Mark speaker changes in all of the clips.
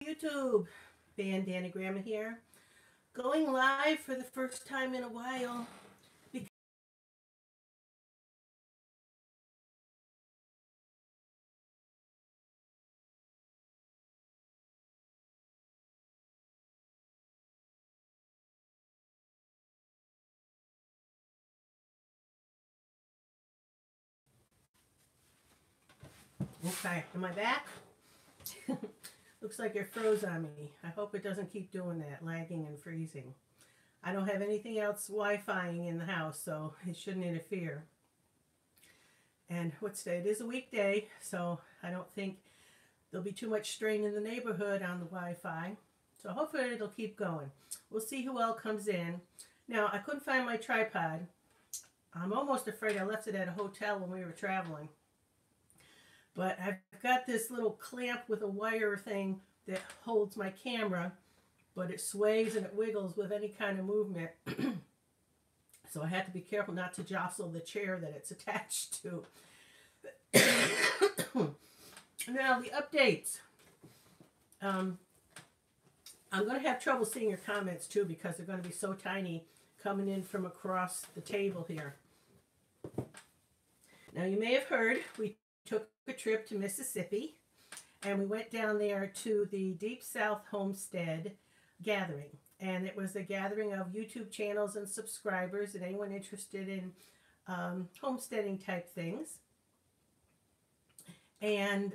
Speaker 1: YouTube, Bandana Gramma here, going live for the first time in a while. Okay, am I back? Looks like it froze on me. I hope it doesn't keep doing that, lagging and freezing. I don't have anything else Wi-Fiing in the house, so it shouldn't interfere. And what's today? It is a weekday, so I don't think there'll be too much strain in the neighborhood on the Wi-Fi. So hopefully it'll keep going. We'll see who else comes in. Now, I couldn't find my tripod. I'm almost afraid I left it at a hotel when we were traveling. But I've got this little clamp with a wire thing that holds my camera, but it sways and it wiggles with any kind of movement. So I had to be careful not to jostle the chair that it's attached to. Now, the updates. I'm going to have trouble seeing your comments, too, because they're going to be so tiny coming in from across the table here. Now, you may have heard we took a trip to Mississippi, and we went down there to the Deep South Homestead gathering. And it was a gathering of YouTube channels and subscribers and anyone interested in homesteading type things. And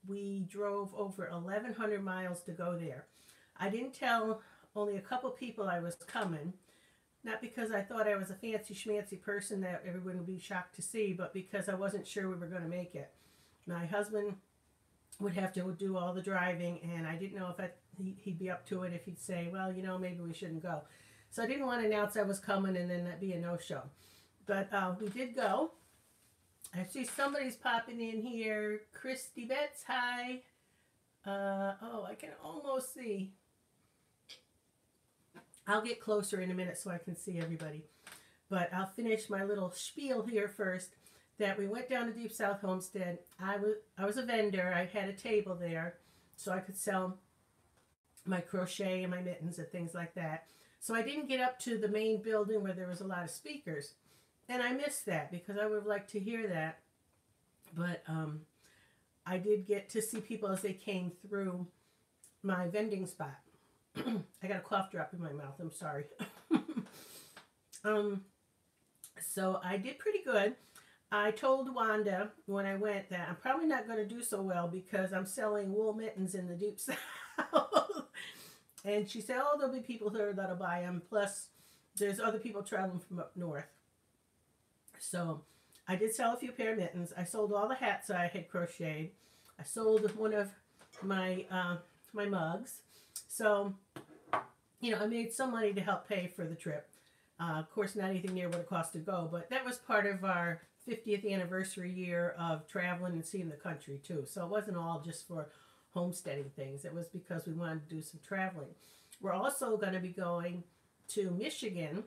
Speaker 1: we drove over 1,100 miles to go there. I didn't tell only a couple people I was coming, not because I thought I was a fancy schmancy person that everyone would be shocked to see, but because I wasn't sure we were going to make it. My husband would have to do all the driving, and I didn't know if he'd be up to it, if he'd say, well, you know, maybe we shouldn't go. So I didn't want to announce I was coming and then that be a no-show. But we did go. I see somebody's popping in here. Christy Betts, hi. Oh, I can almost see. I'll get closer in a minute so I can see everybody. But I'll finish my little spiel here first. That we went down to Deep South Homestead. I was a vendor. I had a table there so I could sell my crochet and my mittens and things like that. So I didn't get up to the main building where there was a lot of speakers. And I missed that because I would have liked to hear that. But I did get to see people as they came through my vending spot. I got a cough drop in my mouth. I'm sorry. So I did pretty good. I told Wanda when I went that I'm probably not going to do so well because I'm selling wool mittens in the Deep South. And she said, oh, there'll be people here that'll buy them. Plus, there's other people traveling from up north. So I did sell a few pair of mittens. I sold all the hats I had crocheted. I sold one of my my mugs. So, you know, I made some money to help pay for the trip. Of course, not anything near what it cost to go, but that was part of our 50th anniversary year of traveling and seeing the country, too. So it wasn't all just for homesteading things. It was because we wanted to do some traveling. We're also going to be going to Michigan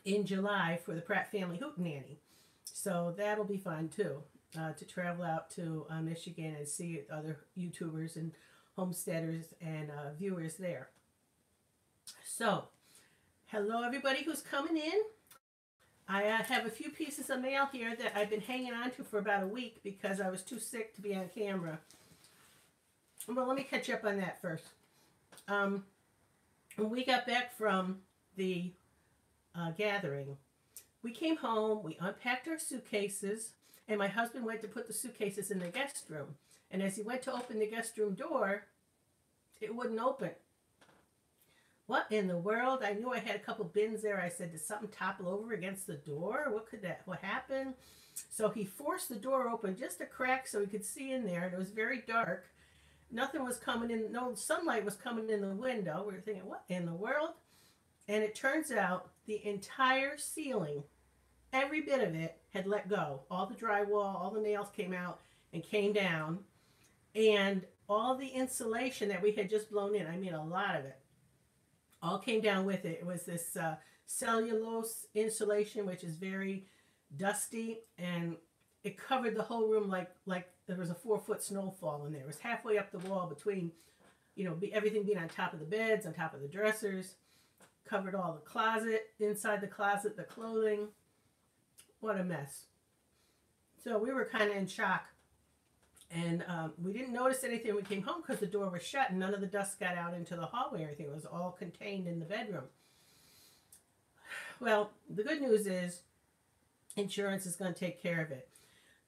Speaker 1: in July for the Pratt family Hootenanny. So that'll be fun, too, to travel out to Michigan and see other YouTubers and homesteaders and viewers there. So, hello everybody who's coming in. I have a few pieces of mail here that I've been hanging on to for about a week because I was too sick to be on camera. Well, let me catch up on that first. When we got back from the gathering, we came home, we unpacked our suitcases, and my husband went to put the suitcases in the guest room. And as he went to open the guest room door, it wouldn't open. What in the world? I knew I had a couple bins there. I said, did something topple over against the door? What happened? So he forced the door open just a crack so he could see in there. And it was very dark. Nothing was coming in. No sunlight was coming in the window. We were thinking, what in the world? And it turns out the entire ceiling, every bit of it, had let go. All the drywall, all the nails came out and came down. And all the insulation that we had just blown in, I mean a lot of it, all came down with it. It was this cellulose insulation, which is very dusty, and it covered the whole room like there was a 4-foot snowfall in there. It was halfway up the wall between, you know, everything being on top of the beds, on top of the dressers, covered all the closet, inside the closet, the clothing. What a mess. So we were kind of in shock. And we didn't notice anything when we came home because the door was shut and none of the dust got out into the hallway or anything. It was all contained in the bedroom. Well, the good news is insurance is going to take care of it.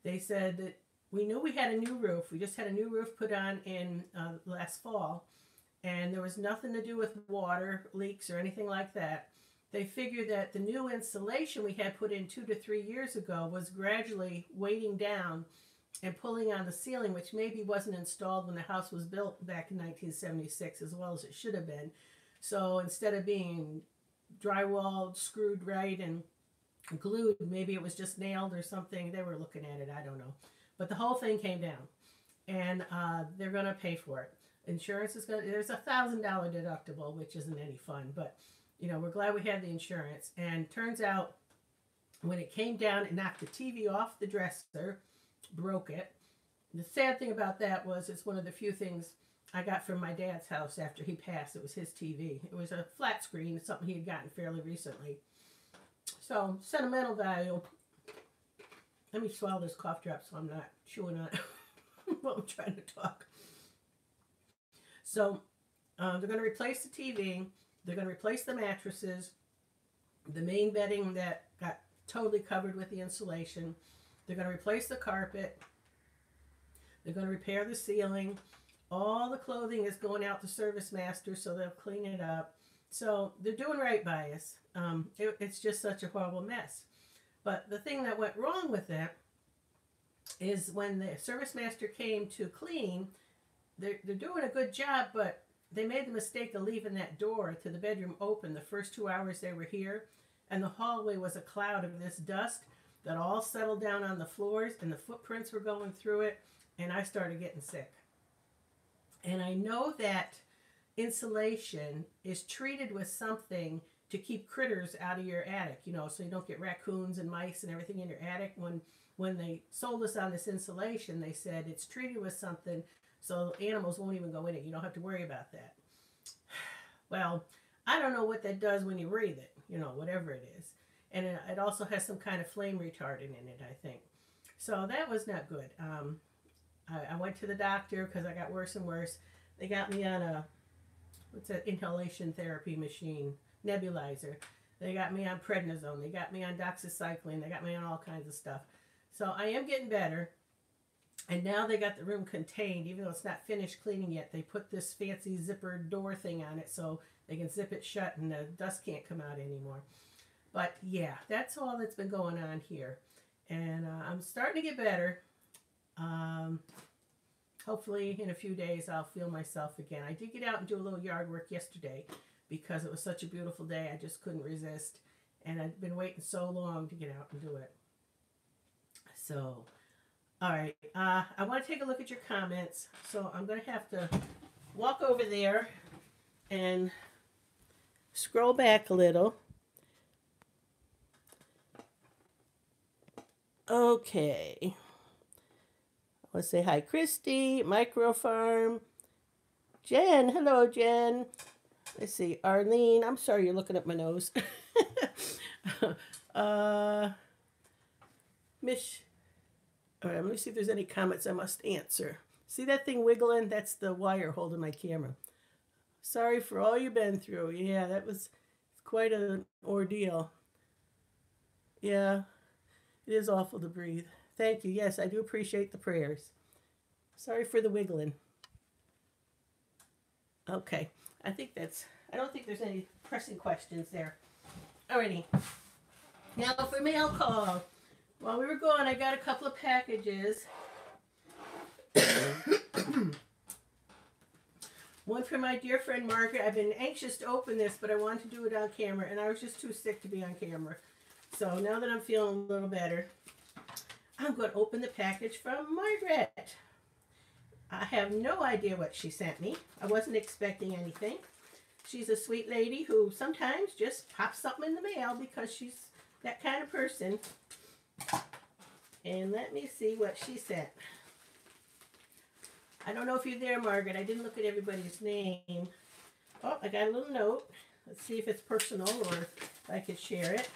Speaker 1: They said that we knew we had a new roof. We just had a new roof put on in last fall. And there was nothing to do with water leaks or anything like that. They figured that the new insulation we had put in 2 to 3 years ago was gradually weighting down and pulling on the ceiling, which maybe wasn't installed when the house was built back in 1976 as well as it should have been. So instead of being drywalled, screwed right, and glued, maybe it was just nailed or something. They were looking at it, I don't know. But the whole thing came down, and they're going to pay for it. Insurance is going to, there's a $1,000 deductible, which isn't any fun, but you know, we're glad we had the insurance. And turns out when it came down, it knocked the TV off the dresser, broke it. The sad thing about that was it's one of the few things I got from my dad's house after he passed. It was his TV. It was a flat screen, something he had gotten fairly recently. So, sentimental value. Let me swallow this cough drop so I'm not chewing on it while I'm trying to talk. So, they're going to replace the TV. They're going to replace the mattresses, the main bedding that got totally covered with the insulation. They're going to replace the carpet. They're going to repair the ceiling. All the clothing is going out to Service Master, so they'll clean it up. So they're doing right by us. It's just such a horrible mess. But the thing that went wrong with it is when the Service Master came to clean, they're doing a good job, but they made the mistake of leaving that door to the bedroom open the first 2 hours they were here, and the hallway was a cloud of this dust that all settled down on the floors, and the footprints were going through it, and I started getting sick. And I know that insulation is treated with something to keep critters out of your attic, you know, so you don't get raccoons and mice and everything in your attic. When they sold us on this insulation, they said it's treated with something so animals won't even go in it. You don't have to worry about that. Well, I don't know what that does when you breathe it, you know, whatever it is. And it also has some kind of flame retardant in it, I think. So that was not good. I went to the doctor because I got worse and worse. They got me on a, what's that, inhalation therapy machine, nebulizer. They got me on prednisone. They got me on doxycycline. They got me on all kinds of stuff. So I am getting better. And now they got the room contained, even though it's not finished cleaning yet. They put this fancy zipper door thing on it so they can zip it shut and the dust can't come out anymore. But yeah, that's all that's been going on here. And I'm starting to get better. Hopefully in a few days I'll feel myself again. I did get out and do a little yard work yesterday because it was such a beautiful day. I just couldn't resist. And I've been waiting so long to get out and do it. So, all right. I want to take a look at your comments. So I'm going to have to walk over there and scroll back a little. Okay. Let's say hi, Christy, Microfarm, Jen. Hello, Jen. Let's see, Arlene. I'm sorry you're looking at my nose. Mish. All right, let me see if there's any comments I must answer. See that thing wiggling? That's the wire holding my camera. Sorry for all you've been through. Yeah, that was quite an ordeal. Yeah, it is awful to breathe. Thank you. Yes, I do appreciate the prayers. Sorry for the wiggling. Okay. I don't think there's any pressing questions there. Alrighty. Now for mail call. While we were gone, I got a couple of packages. One from my dear friend Margaret. I've been anxious to open this, but I wanted to do it on camera, and I was just too sick to be on camera. So now that I'm feeling a little better, I'm going to open the package from Margaret. I have no idea what she sent me. I wasn't expecting anything. She's a sweet lady who sometimes just pops something in the mail because she's that kind of person. And let me see what she sent. I don't know if you're there, Margaret. I didn't look at everybody's name. Oh, I got a little note. Let's see if it's personal or if I could share it.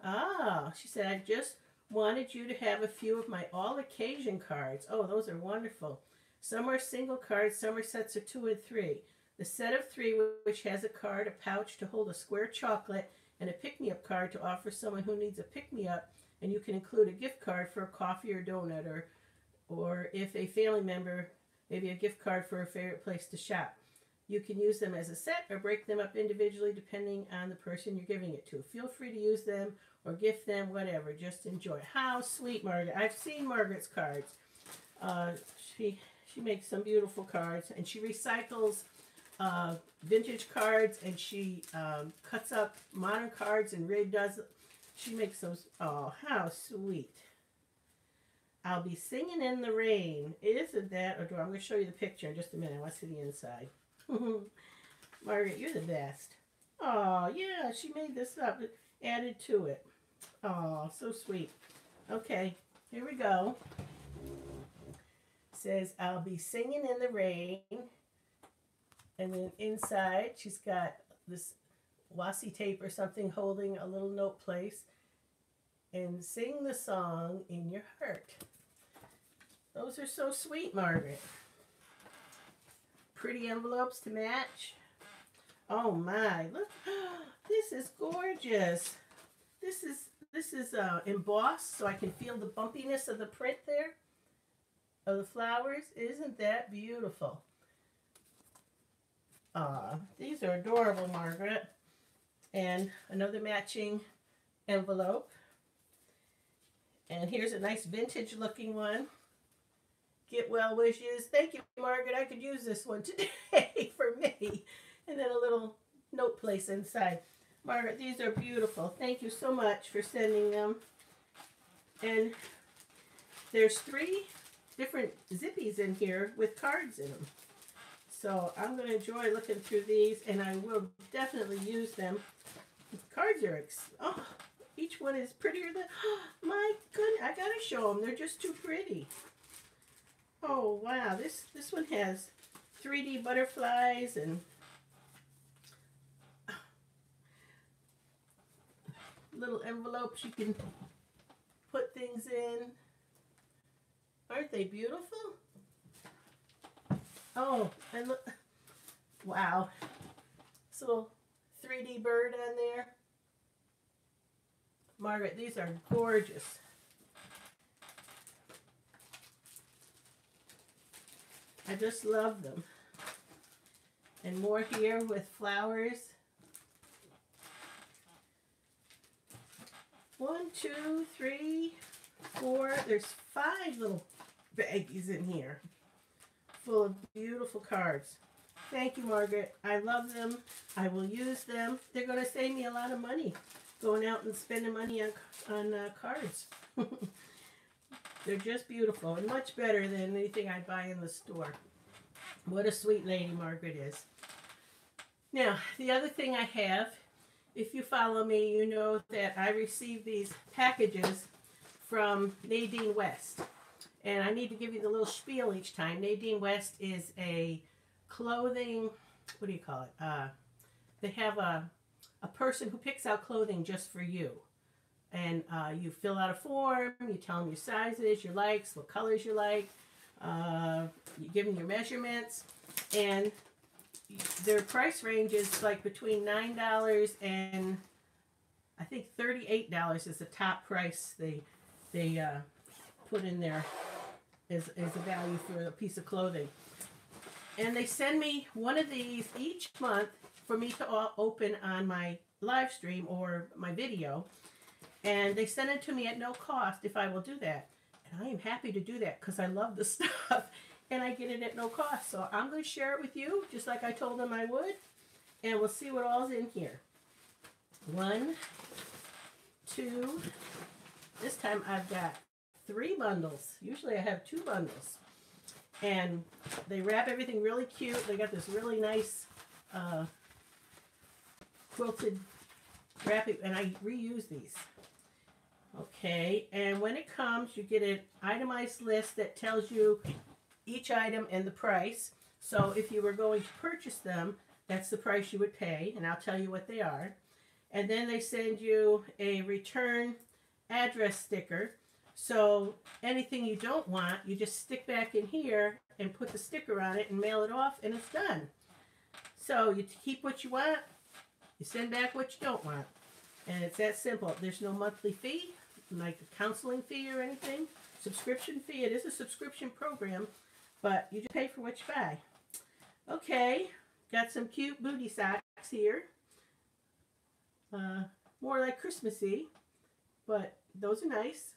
Speaker 1: Ah, she said, I just wanted you to have a few of my all-occasion cards. Oh, those are wonderful. Some are single cards, some are sets of 2 and 3. The set of 3, which has a card, a pouch to hold a square chocolate, and a pick-me-up card to offer someone who needs a pick-me-up, and you can include a gift card for a coffee or donut, or if a family member, maybe a gift card for a favorite place to shop. You can use them as a set or break them up individually depending on the person you're giving it to. Feel free to use them or gift them, whatever. Just enjoy. How sweet, Margaret. I've seen Margaret's cards. She makes some beautiful cards, and she recycles vintage cards, and she cuts up modern cards and redoes. She makes those. Oh, how sweet. I'll be singing in the rain. Isn't that adorable? I'm going to show you the picture in just a minute. I want to see the inside. Margaret, you're the best. Oh, yeah, she made this up, added to it. Oh, so sweet. Okay, here we go. It says, I'll be singing in the rain. And then inside, she's got this washi tape or something holding a little note place. And sing the song in your heart. Those are so sweet, Margaret. Pretty envelopes to match. Oh my, look. This is gorgeous. This is embossed, so I can feel the bumpiness of the print there. Of the flowers. Isn't that beautiful? These are adorable, Margaret. And another matching envelope. And here's a nice vintage looking one. Get well wishes. Thank you, Margaret. I could use this one today for me. And then a little note place inside. Margaret, these are beautiful. Thank you so much for sending them. And there's 3 different zippies in here with cards in them. So I'm going to enjoy looking through these, and I will definitely use them. The cards are, each one is prettier than, my goodness, I got to show them. They're just too pretty. Oh, wow. This one has 3D butterflies and little envelopes you can put things in. Aren't they beautiful? Oh, and look. Wow. This little 3D bird on there. Margaret, these are gorgeous. I just love them. And more here with flowers. 1, 2, 3, 4. There's 5 little baggies in here full of beautiful cards. Thank you, Margaret. I love them. I will use them. They're going to save me a lot of money going out and spending money on cards. They're just beautiful and much better than anything I buy in the store. What a sweet lady Margaret is. Now, the other thing I have, if you follow me, you know that I received these packages from Nadine West. And I need to give you the little spiel each time. Nadine West is a clothing, what do you call it? They have a person who picks out clothing just for you. And you fill out a form, you tell them your sizes, your likes, what colors you like. You give them your measurements. And their price range is like between $9 and I think $38 is the top price they put in there as a value for a piece of clothing. And they send me one of these each month for me to open on my live stream or my video. And they send it to me at no cost if I will do that. And I am happy to do that because I love the stuff. And I get it at no cost. So I'm going to share it with you just like I told them I would. And we'll see what all's in here. 1, 2. This time I've got 3 bundles. Usually I have 2 bundles. And they wrap everything really cute. They got this really nice quilted wrapping. And I reuse these. Okay, and when it comes, you get an itemized list that tells you each item and the price. So if you were going to purchase them, that's the price you would pay, and I'll tell you what they are. And then they send you a return address sticker. So anything you don't want, you just stick back in here and put the sticker on it and mail it off, and it's done. So you keep what you want, you send back what you don't want. And it's that simple. There's no monthly fee, like a counseling fee or anything. Subscription fee. It is a subscription program, but you just pay for what you buy. Okay, got some cute booty socks here. More like Christmassy, but those are nice.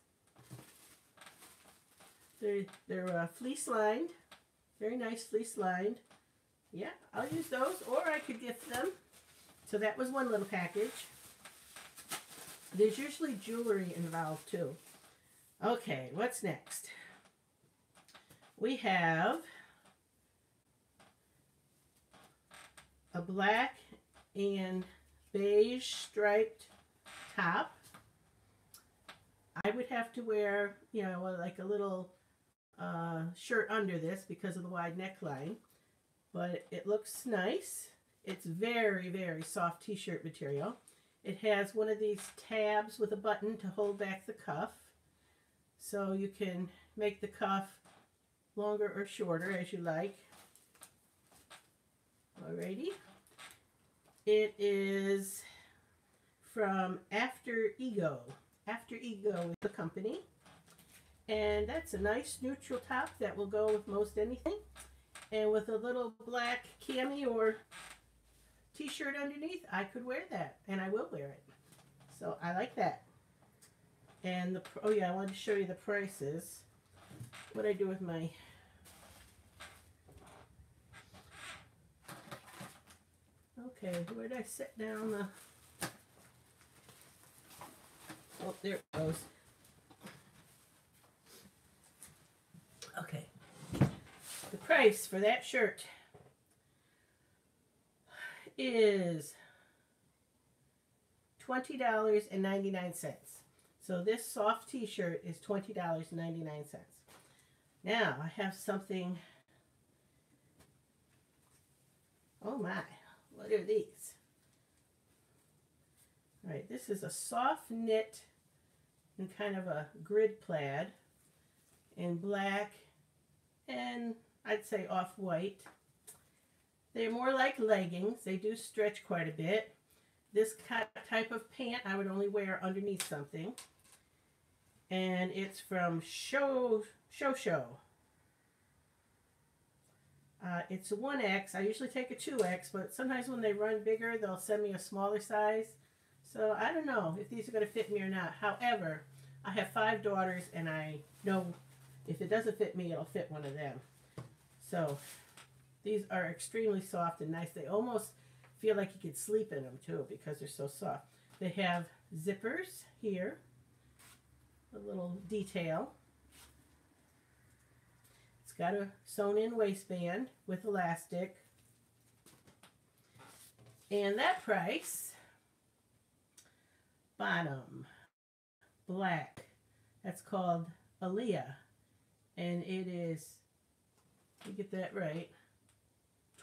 Speaker 1: They're fleece lined. Very nice fleece lined. Yeah, I'll use those, or I could gift them. So that was one little package. There's usually jewelry involved too. Okay, what's next? We have a black and beige striped top. I would have to wear, you know, like a little shirt under this because of the wide neckline, but it looks nice. It's very, very soft t-shirt material. It has one of these tabs with a button to hold back the cuff, so you can make the cuff longer or shorter as you like. Alrighty. It is from After Ego. After Ego is the company. And that's a nice neutral top that will go with most anything. And with a little black cami or t-shirt underneath, I could wear that. And I will wear it. So I like that. And oh yeah, I wanted to show you the prices. What I do with my... Okay, where did I set down the... Oh, there it goes. Okay. The price for that shirt is $20.99. So this soft t-shirt is $20.99. Now I have something. Oh my, what are these? All right, this is a soft knit and kind of a grid plaid in black and I'd say off-white. They're more like leggings. They do stretch quite a bit. This type of pant I would only wear underneath something. And it's from Show. It's a 1X. I usually take a 2X, but sometimes when they run bigger, they'll send me a smaller size. So I don't know if these are going to fit me or not. However, I have 5 daughters, and I know if it doesn't fit me, it'll fit one of them. So these are extremely soft and nice. They almost feel like you could sleep in them too because they're so soft. They have zippers here, a little detail. It's got a sewn-in waistband with elastic. And that price, bottom, black, that's called Aaliyah. And it is, you get that right,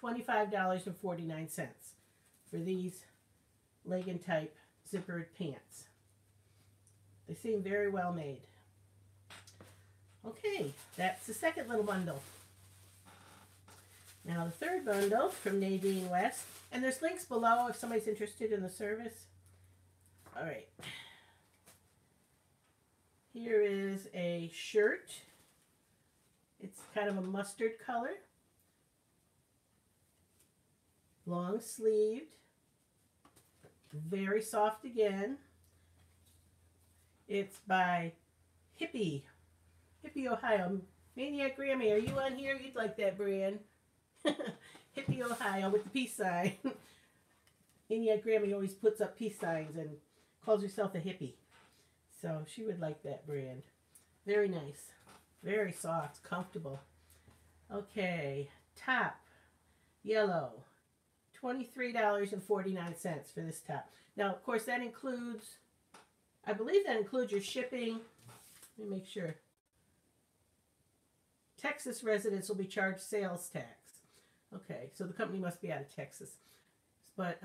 Speaker 1: $25.49 for these legging type zippered pants. They seem very well made. Okay, that's the second little bundle. Now the third bundle from Nadine West, and there's links below if somebody's interested in the service. All right. Here is a shirt. It's kind of a mustard color. Long sleeved. Very soft again. It's by Hippie, Ohio. Maniac Grammy, are you on here? You'd like that brand. Hippie, Ohio with the peace sign. Maniac Grammy always puts up peace signs and calls herself a hippie. So she would like that brand. Very nice. Very soft, comfortable. Okay, top, yellow, $23.49 for this top. Now, of course, that includes I believe that includes your shipping. Let me make sure. Texas residents will be charged sales tax. Okay, so the company must be out of Texas. But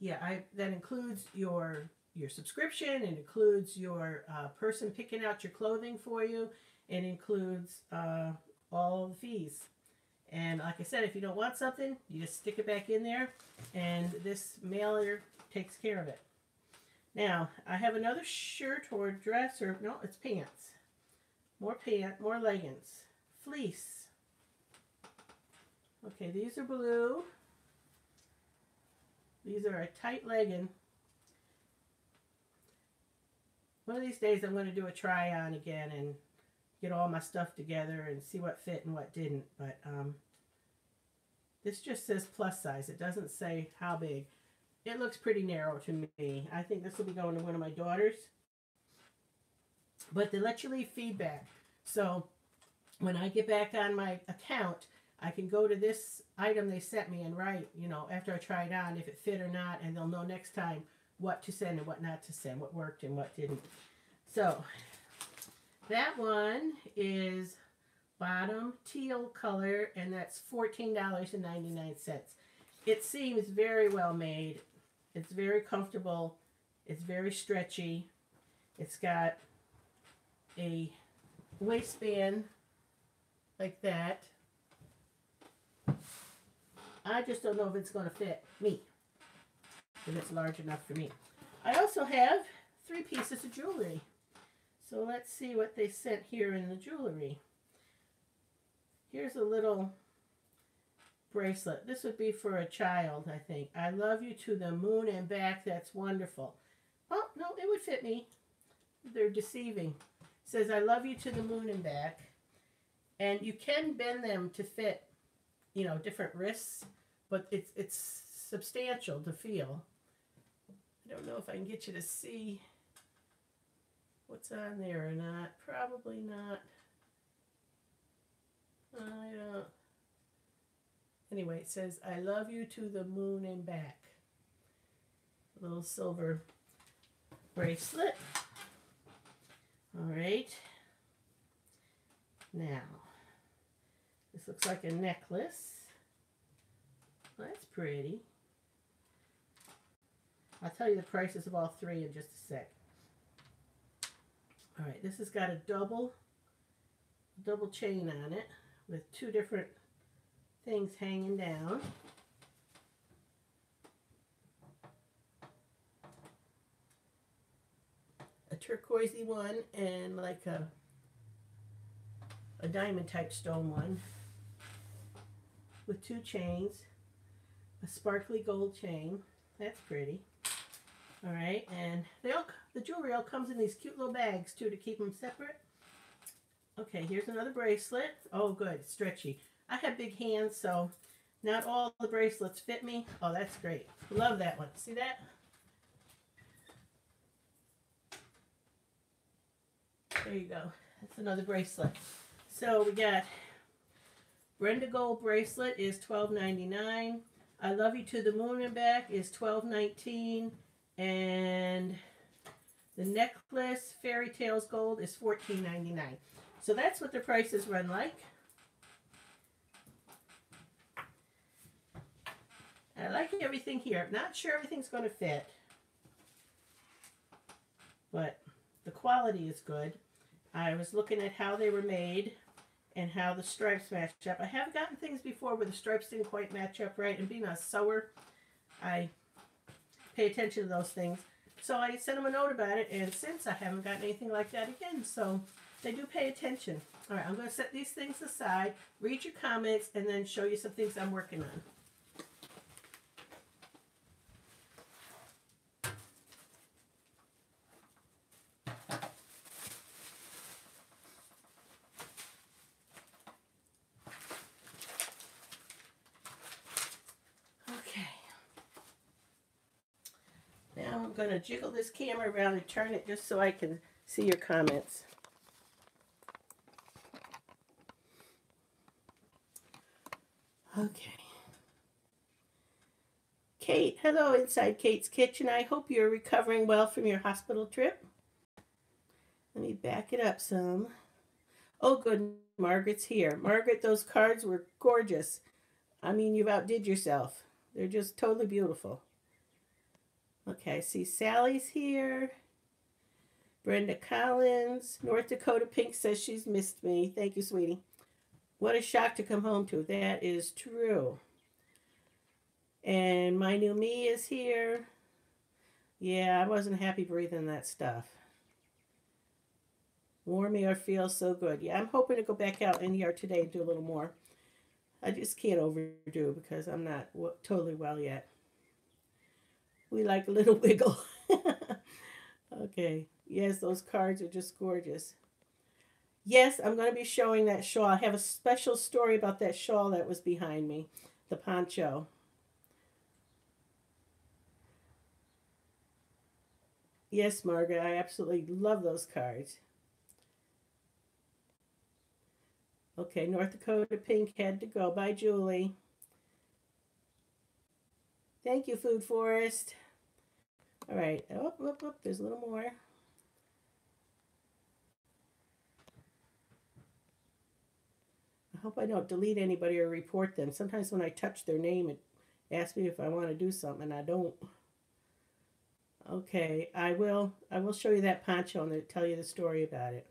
Speaker 1: yeah, that includes your subscription. It includes your person picking out your clothing for you. It includes all the fees. And like I said, if you don't want something, you just stick it back in there, and this mailer takes care of it. Now, I have another shirt or dress, or no, it's pants. More leggings. Fleece. Okay, these are blue. These are a tight legging. One of these days I'm going to do a try on again and get all my stuff together and see what fit and what didn't. But this just says plus size. It doesn't say how big. It looks pretty narrow to me. I think this will be going to one of my daughters. But they let you leave feedback. So when I get back on my account, I can go to this item they sent me and write, you know, after I try it on, if it fit or not, and they'll know next time what to send and what not to send, what worked and what didn't. So that one is bottom teal color, and that's $14.99. It seems very well made. It's very comfortable. It's very stretchy. It's got a waistband like that. I just don't know if it's going to fit me, if it's large enough for me. I also have 3 pieces of jewelry. So let's see what they sent here in the jewelry. Here's a little bracelet. This would be for a child, I think. I love you to the moon and back. That's wonderful. Oh, no, it would fit me. They're deceiving. It says, I love you to the moon and back. And you can bend them to fit, you know, different wrists, but it's substantial to feel. I don't know if I can get you to see what's on there or not. Probably not. I don't. Anyway, it says, I love you to the moon and back. A little silver bracelet. All right. Now, this looks like a necklace. Well, that's pretty. I'll tell you the prices of all 3 in just a sec. All right, this has got a double chain on it with 2 different things hanging down. A turquoisey one and like a diamond type stone one with 2 chains, a sparkly gold chain. That's pretty. All right, and the jewelry all comes in these cute little bags too to keep them separate. Okay, here's another bracelet. Oh, good, it's stretchy. I have big hands, so not all the bracelets fit me. Oh, that's great. Love that one. See that? There you go. That's another bracelet. So we got Brenda Gold bracelet is $12.99. I Love You to the Moon and Back is $12.19. And the necklace, Fairy Tales Gold, is $14.99. So that's what the prices run like. I like everything here. I'm not sure everything's going to fit, but the quality is good. I was looking at how they were made and how the stripes matched up. I have gotten things before where the stripes didn't quite match up right, and being a sewer, I pay attention to those things. So I sent them a note about it, and since I haven't gotten anything like that again, so they do pay attention. All right, I'm going to set these things aside, read your comments, and then show you some things I'm working on. I'm going to jiggle this camera around and turn it just so I can see your comments. Okay. Kate, hello inside Kate's Kitchen. I hope you're recovering well from your hospital trip. Let me back it up some. Oh, good, Margaret's here. Margaret, those cards were gorgeous. I mean, you've outdid yourself. They're just totally beautiful. Okay, I see Sally's here. Brenda Collins. North Dakota Pink says she's missed me. Thank you, sweetie. What a shock to come home to. That is true. And my new me is here. Yeah, I wasn't happy breathing that stuff. Warm air feels so good. Yeah, I'm hoping to go back out in here today and do a little more. I just can't overdo because I'm not totally well yet. We like a little wiggle. Okay. Yes, those cards are just gorgeous. Yes, I'm going to be showing that shawl. I have a special story about that shawl that was behind me, the poncho. Yes, Margaret, I absolutely love those cards. Okay, North Dakota Pink had to go. Bye, Julie. Thank you, Food Forest. All right. Oh, there's a little more. I hope I don't delete anybody or report them. Sometimes when I touch their name, it asks me if I want to do something, and I don't. Okay, I will show you that poncho and tell you the story about it.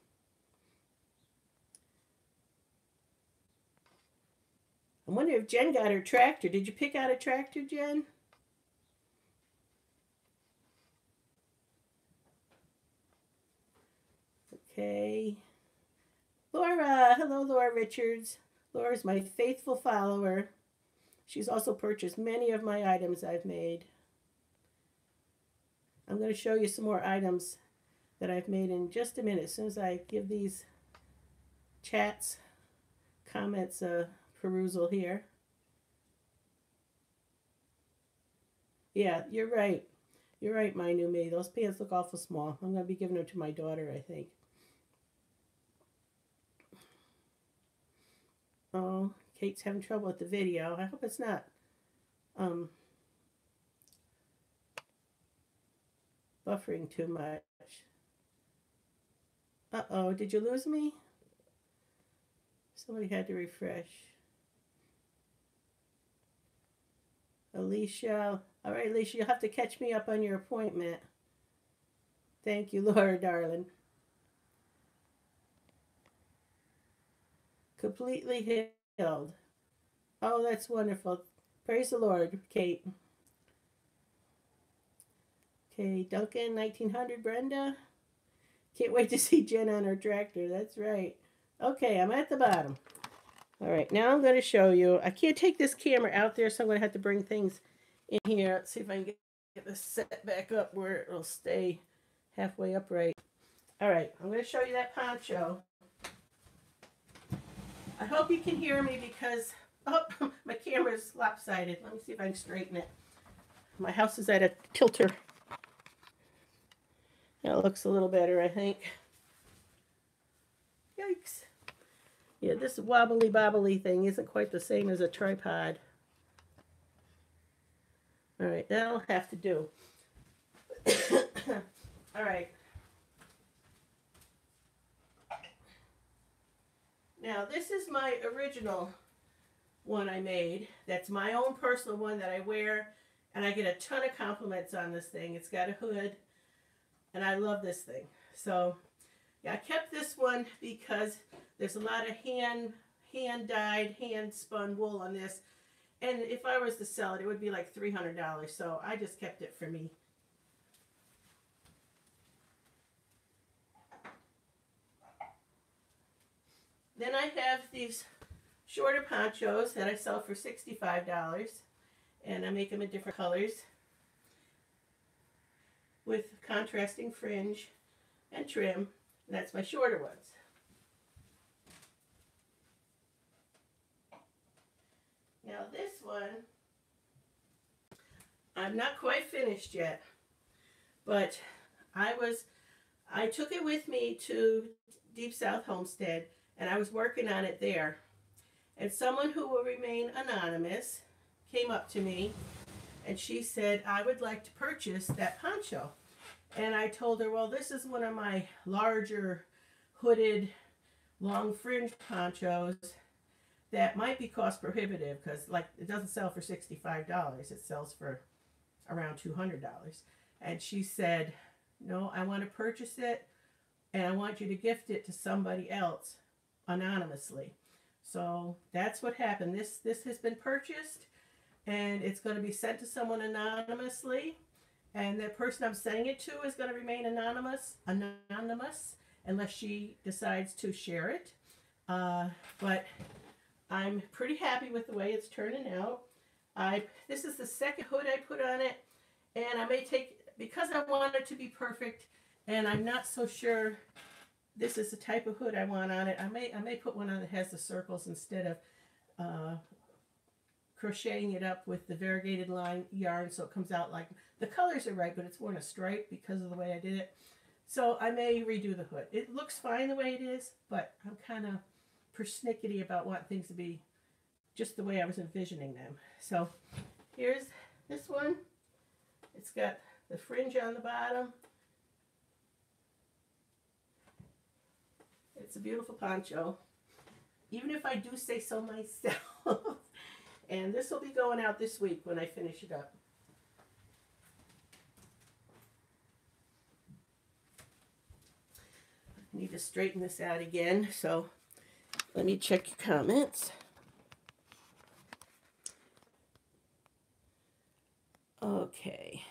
Speaker 1: I wonder if Jen got her tractor. Did you pick out a tractor, Jen? Okay. Laura. Hello, Laura Richards. Laura's my faithful follower. She's also purchased many of my items I've made. I'm going to show you some more items that I've made in just a minute, as soon as I give these chats, comments, perusal here. Yeah, you're right. You're right, my new me. Those pants look awful small. I'm going to be giving them to my daughter, I think. Oh, Kate's having trouble with the video. I hope it's not buffering too much. Uh-oh, did you lose me? Somebody had to refresh. Alicia. All right, Alicia, you'll have to catch me up on your appointment. Thank you, Laura, darling. Completely healed. Oh, that's wonderful. Praise the Lord, Kate. Okay, Duncan, 1900, Brenda. Can't wait to see Jen on her tractor. That's right. Okay, I'm at the bottom. All right, now I'm going to show you. I can't take this camera out there, so I'm going to have to bring things in here. Let's see if I can get this set back up where it'll stay halfway upright. All right, I'm going to show you that poncho. I hope you can hear me because, oh, my camera's lopsided. Let me see if I can straighten it. My house is at a tilter. That looks a little better, I think. Yikes. Yeah, this wobbly bobbly thing isn't quite the same as a tripod. All right, that'll have to do. All right. Now, this is my original one I made. That's my own personal one that I wear, and I get a ton of compliments on this thing. It's got a hood, and I love this thing. So, yeah, I kept this one because there's a lot of hand-dyed, hand-spun wool on this. And if I was to sell it, it would be like $300. So I just kept it for me. Then I have these shorter ponchos that I sell for $65. And I make them in different colors with contrasting fringe and trim. And that's my shorter ones. Now this one, I'm not quite finished yet, but I took it with me to Deep South Homestead, and I was working on it there. And someone who will remain anonymous came up to me and she said, I would like to purchase that poncho. And I told her, well, this is one of my larger hooded long fringe ponchos that might be cost prohibitive because like it doesn't sell for $65. It sells for around $200. And she said, no, I want to purchase it and I want you to gift it to somebody else anonymously. So that's what happened. This has been purchased and it's going to be sent to someone anonymously, and the person I'm sending it to is going to remain anonymous unless she decides to share it. But I'm pretty happy with the way it's turning out. This is the second hood I put on it, and I may take, because I want it to be perfect and I'm not so sure this is the type of hood I want on it, I may put one on that has the circles instead of crocheting it up with the variegated line yarn so it comes out like, the colors are right, but it's worn a stripe because of the way I did it. So I may redo the hood. It looks fine the way it is, but I'm kind of persnickety about wanting things to be just the way I was envisioning them. So here's this one. It's got the fringe on the bottom. It's a beautiful poncho, even if I do say so myself. And this will be going out this week when I finish it up. I need to straighten this out again, so let me check your comments. Okay.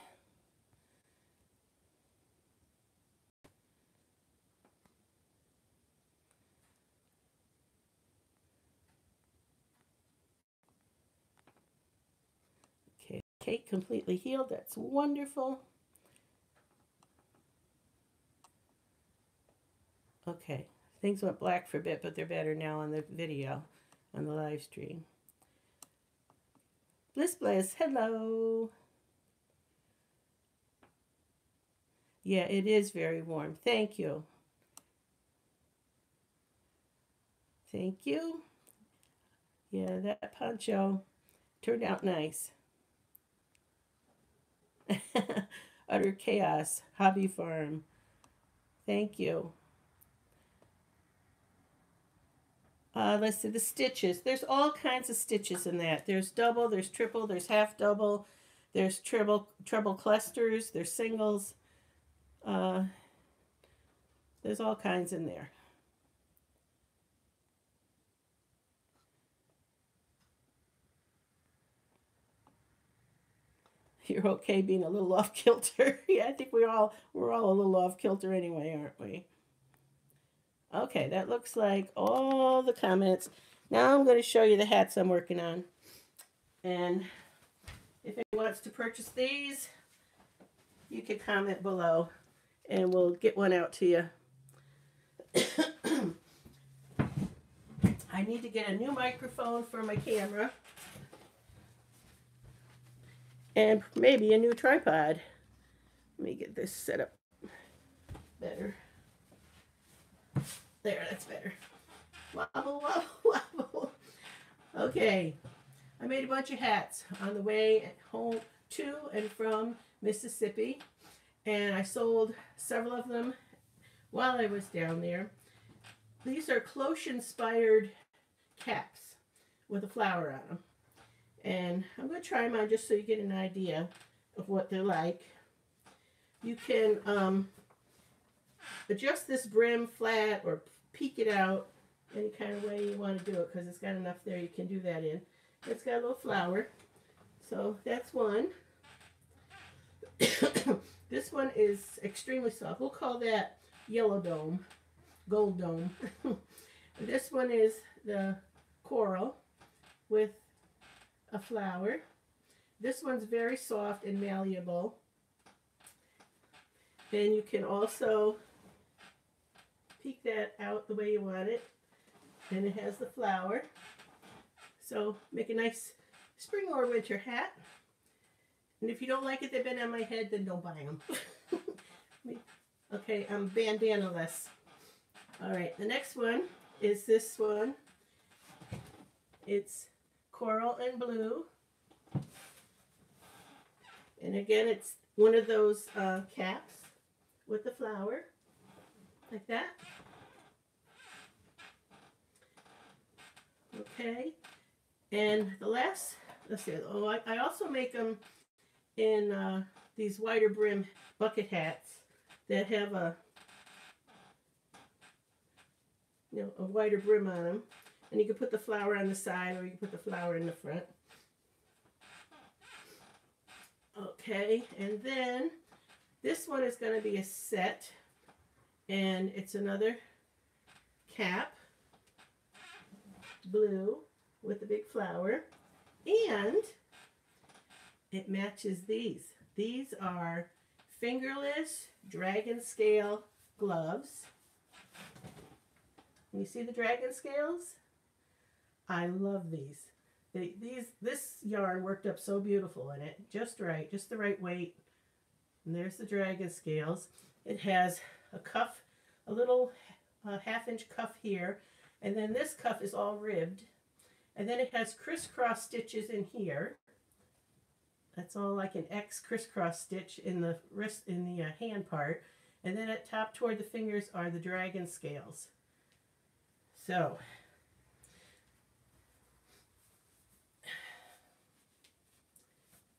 Speaker 1: Okay, cake completely healed. That's wonderful. Okay, things went black for a bit, but they're better now on the video, on the live stream. Bliss Bliss, hello. Yeah, it is very warm. Thank you. Thank you. Yeah, that poncho turned out nice. Utter chaos. Hobby Farm. Thank you. Let's see, the stitches. There's all kinds of stitches in that. There's double, there's triple, there's half double, there's treble clusters, there's singles. There's all kinds in there. You're okay being a little off kilter. Yeah, I think we're all a little off kilter anyway, aren't we? Okay, that looks like all the comments. Now I'm going to show you the hats I'm working on. And if anyone wants to purchase these, you can comment below and we'll get one out to you. I need to get a new microphone for my camera. And maybe a new tripod. Let me get this set up better. There, that's better. Wobble, wobble, wobble. Okay, I made a bunch of hats on the way home to and from Mississippi, and I sold several of them while I was down there. These are cloche-inspired caps with a flower on them, and I'm going to try them on just so you get an idea of what they're like. You can adjust this brim flat or peek it out any kind of way you want to do it because it's got enough there you can do that in. It's got a little flower. So that's one. This one is extremely soft. We'll call that yellow dome, gold dome. This one is the coral with a flower. This one's very soft and malleable. Then you can also peek that out the way you want it. And it has the flower. So make a nice spring or winter hat. And if you don't like it, they've been on my head, then don't buy them. Okay, I'm bandana-less. All right, the next one is this one. It's coral and blue. And again, it's one of those caps with the flower, like that. Okay, and the last, let's see, oh, I also make them in these wider brim bucket hats that have a, you know, a wider brim on them. And you can put the flower on the side or you can put the flower in the front. Okay, and then this one is going to be a set, and it's another cap, blue with a big flower, and it matches these. These are fingerless dragon scale gloves. Can you see the dragon scales? I love these. This yarn worked up so beautiful in it, just right, just the right weight. And there's the dragon scales. It has a cuff, a little half-inch cuff here, and then this cuff is all ribbed, and then it has crisscross stitches in here. That's all like an X crisscross stitch in the wrist, in the hand part, and then at top toward the fingers are the dragon scales. So.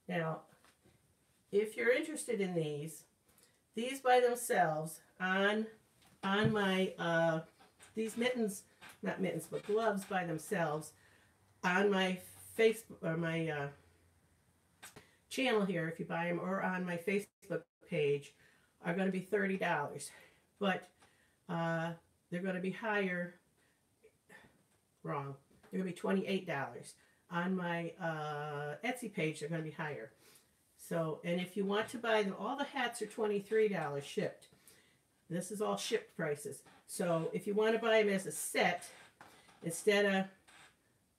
Speaker 1: Now, if you're interested in these by themselves on my, these mittens, not mittens, but gloves by themselves on my Facebook, or my channel here, if you buy them, or on my Facebook page, are going to be $30. But they're going to be higher, wrong, they're going to be $28. On my Etsy page, they're going to be higher. So, and if you want to buy them, all the hats are $23 shipped. This is all shipped prices. So if you want to buy them as a set, instead of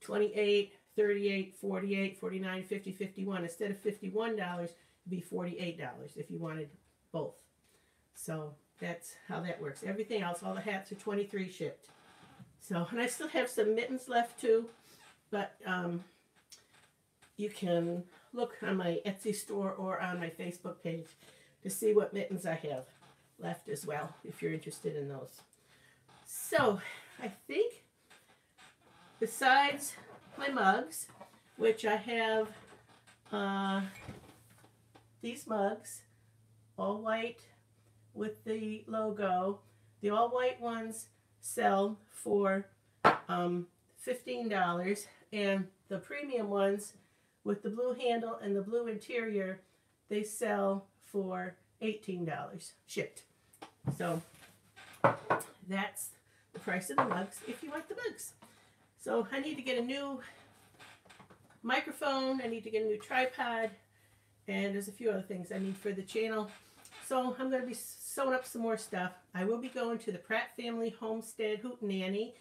Speaker 1: 28, 38, 48, 49, 50, 51, instead of $51, it'd be $48 if you wanted both. So that's how that works. Everything else, all the hats are $23 shipped. So, and I still have some mittens left too. But you can look on my Etsy store or on my Facebook page to see what mittens I have left as well, if you're interested in those. So, I think besides my mugs, which I have these mugs, all white with the logo. The all white ones sell for $15, and the premium ones with the blue handle and the blue interior, they sell for $18 shipped. So that's the price of the mugs if you want the mugs. So I need to get a new microphone, I need to get a new tripod, and there's a few other things I need for the channel. So I'm going to be sewing up some more stuff. I will be going to the Pratt family homestead Hootenanny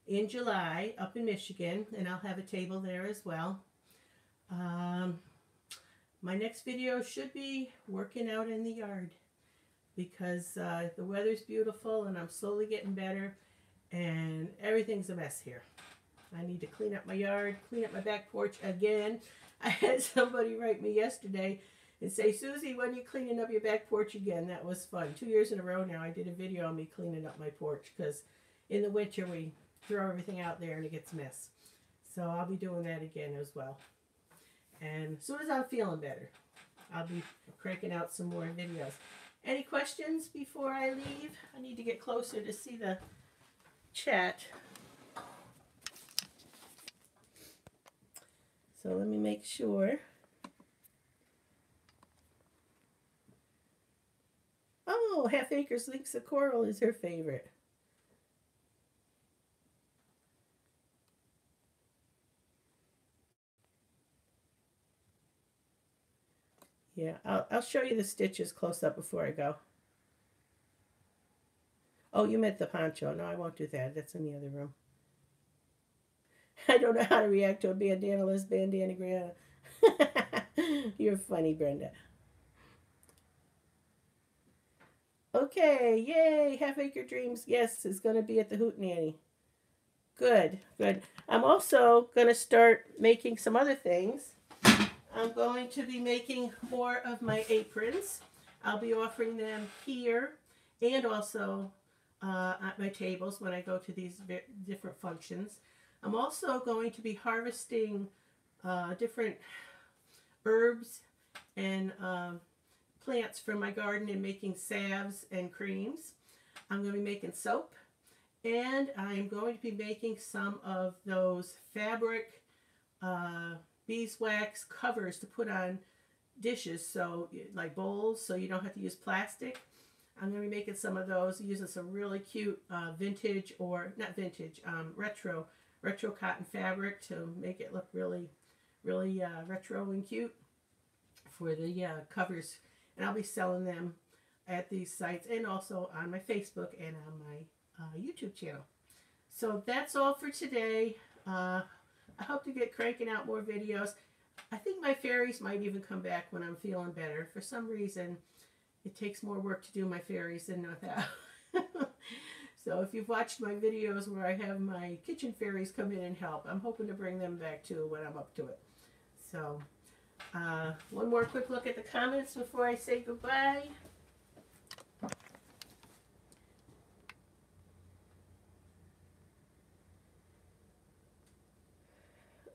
Speaker 1: in July up in Michigan, and I'll have a table there as well. My next video should be working out in the yard because the weather's beautiful and I'm slowly getting better and everything's a mess here. I need to clean up my yard, clean up my back porch again. I had somebody write me yesterday and say, Susie, when are you cleaning up your back porch again? That was fun. 2 years in a row now I did a video on me cleaning up my porch because in the winter we throw everything out there and it gets a mess. So I'll be doing that again as well. And as soon as I'm feeling better, I'll be cranking out some more videos. Any questions before I leave? I need to get closer to see the chat. So let me make sure. Oh, Half Acres Links of Coral is her favorite. Yeah, I'll show you the stitches close up before I go. Oh, you meant the poncho. No, I won't do that. That's in the other room. I don't know how to react to a bandana-less bandana Gramma. You're funny, Brenda. Okay, yay, Half Acre Dreams. Yes, is going to be at the Hootenanny. Good, good. I'm also going to start making some other things. I'm going to be making more of my aprons. I'll be offering them here and also at my tables when I go to these different functions. I'm also going to be harvesting different herbs and plants from my garden and making salves and creams. I'm going to be making soap, and I'm going to be making some of those fabric beeswax covers to put on dishes, so like bowls, so you don't have to use plastic. I'm going to be making some of those using some really cute vintage, or not vintage, retro cotton fabric to make it look really retro and cute for the covers. And I'll be selling them at these sites and also on my Facebook and on my YouTube channel. So that's all for today. I hope to get cranking out more videos. I think my fairies might even come back when I'm feeling better. For some reason, it takes more work to do my fairies than without. So if you've watched my videos where I have my kitchen fairies come in and help, I'm hoping to bring them back too when I'm up to it. So one more quick look at the comments before I say goodbye.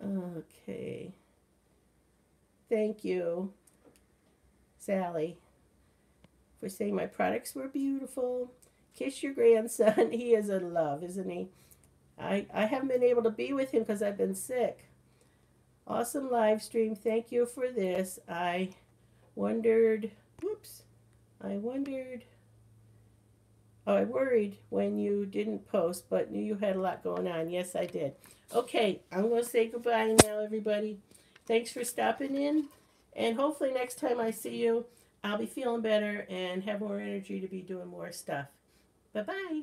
Speaker 1: Okay. Thank you, Sally, for saying my products were beautiful. Kiss your grandson. He is in love, isn't he? I haven't been able to be with him because I've been sick. Awesome live stream. Thank you for this. I worried when you didn't post, but knew you had a lot going on. Yes, I did. Okay, I'm going to say goodbye now, everybody. Thanks for stopping in, and hopefully next time I see you, I'll be feeling better and have more energy to be doing more stuff. Bye-bye.